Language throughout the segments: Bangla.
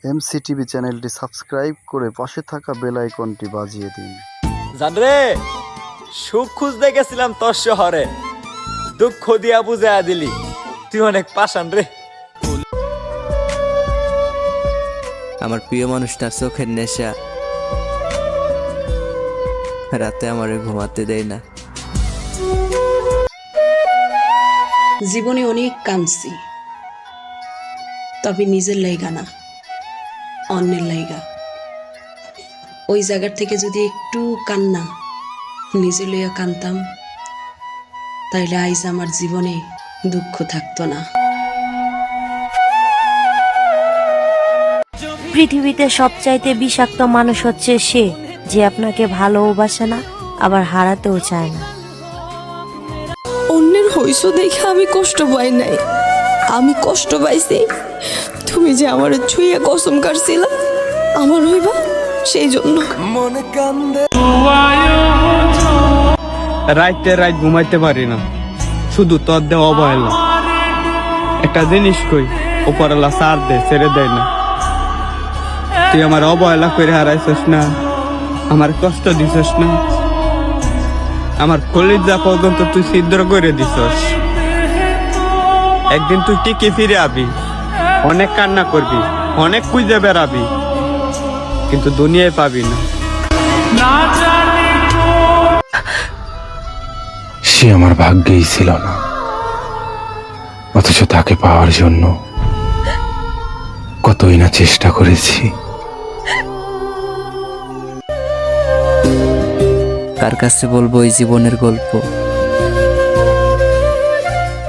এমসিটিভি চ্যানেলটি সাবস্ক্রাইব করে পাশে থাকা বেল আইকনটি বাজিয়ে দিন। জানরে সুখ খুঁজতে গেছিলাম তোর শহরে, দুঃখ দিয়া বুঝাইয়া দিলি তুই অনেক পাষাণ রে। আমার প্রিয় মানুষটার চোখের নেশা রাতে আমারে ঘুমাতে দেয় না। জীবনে অনেক কাঁদছি, তবে নিজের লাইগা না, অন্যের লাইগা। ওই জায়গার থেকে যদি একটু কান্না নিজে লইয়া কানতাম, তাইলে আইজ আমার জীবনে দুঃখ থাকতো না। পৃথিবীতে সবচাইতে বিষাক্ত মানুষ হচ্ছে সে যে আপনাকে ভালোবাসে না, আবার হারাতেও চায় না। অন্যের হইছো দেখে আমি কষ্ট পাই নাই, আমি কষ্ট পাইছি তুমি যে আমার ছুঁয়ে কসম কাটছিলা আমার হইবা, সেই জন্য রাইতে রাত ঘুমাইতে পারি না, শুধু তোর দেওয়া অবহেলা। একটা জিনিস কই, ওপরওয়ালা সার দে, ছেড়ে দেয় না। তুই আমার অবহেলা করে হারাইছিস না, আমার কষ্ট দিছিস না, আমার কলিজা পর্যন্ত তুই ছিদ্র করে দিছস। একদিন তুই টিকে ফিরে আবি, অনেক কান্না করবি, অনেক খুঁজে বেড়াবি, কিন্তু দুনিয়ায় পাবি না। সে আমার ভাগ্যেই ছিল না, অথচ তাকে পাওয়ার জন্য কতই না চেষ্টা করেছি। কার কাছে বলবো এই জীবনের গল্প?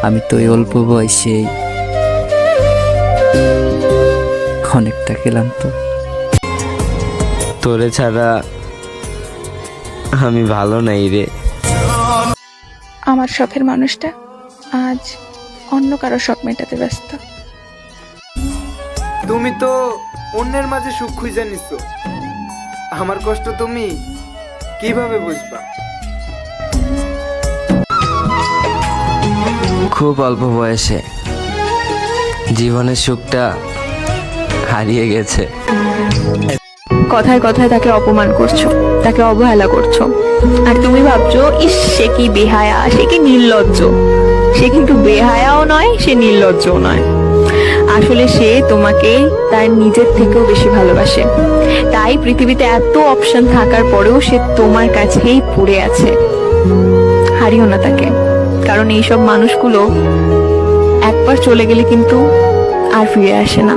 আমি তো এই অল্প বয়সেই অনেকটা ক্লান্ত। তোরে ছাড়া আমি ভালো নাই রে। আমার শখের মানুষটা আজ অন্য কারো শখ মেটাতে ব্যস্ত। তুমি তো অন্যের মাঝে সুখ খুঁজে নিচ্ছ, আমার কষ্ট তুমি কিভাবে বুঝবা? খুব অল্প বয়সে জীবনের সুখটা হারিয়ে গেছে। কথায় কথায় তাকে অপমান করছো, তাকে অবহেলা করছো, আর তুমি ভাবছো ইস সে কি বেহায়া, সে কি নির্লজ্জ। সে কিন্তু বেহায়াও নয়, সে নির্লজ্জও নয়। আসলে সে তোমাকে তার নিজের থেকেও বেশি ভালোবাসে, তাই পৃথিবীতে এত অপশন থাকার পরেও সে তোমার কাছেই পড়ে আছে। হারিও না তাকে, কারণ এইসব মানুষগুলো একবার চলে গেলে কিন্তু আর ফিরে আসে না।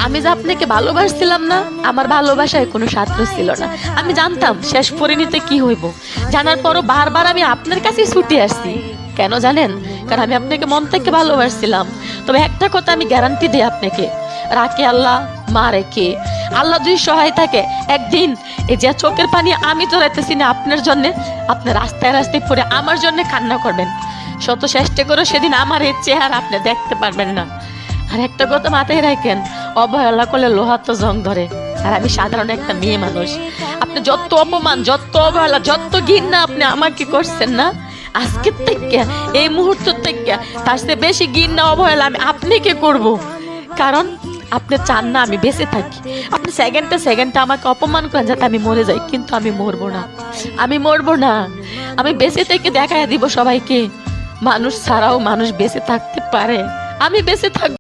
আমি যে আপনাকে ভালোবাসছিলাম না, আমার ভালোবাসায় কোনো স্বার্থ ছিল না। আমি জানতাম শেষ পরিণতি কি হইব, জানার পরও বারবার আমি আপনার কাছে ছুটে আসছি। কেন জানেন? কারণ আমি আপনাকে মন থেকে ভালোবাসছিলাম। তবে একটা কথা আমি গ্যারান্টি দিই আপনাকে, রাখে আল্লাহ, মা রেখে আল্লাহ যদি সহায় থাকে, একদিন এই যে চোখের পানি আমি চড়াইতেছি না আপনার জন্য, আপনি রাস্তায় রাস্তায় পড়ে আমার জন্য কান্না করবেন। শত চেষ্টা করে সেদিন আমার এই চেহারা আপনি দেখতে পারবেন না। আর একটা কথা মাথায় রাখেন, অবহেলা করলে লোহা তো জং ধরে। আর আমি সাধারণ একটা মেয়ে মানুষ, আপনি যত অপমান, যত অবহেলা, যত ঘৃণা আপনি আমাকে করছেন না, আজকের থেকে, এই মুহূর্ত থেকে তার চেয়ে বেশি ঘৃণা অবহেলা আমি আপনাকে করব। কারণ আপনি চান না আমি বেঁচে থাকি, আপনি সেকেন্ডে সেকেন্ডে আমাকে অপমান করেন যাতে আমি মরে যাই, কিন্তু আমি মরবো না, আমি মরবো না। আমি বেঁচে থেকে দেখায় দিব সবাইকে মানুষ ছাড়াও মানুষ বেঁচে থাকতে পারে। আমি বেঁচে থাকবো।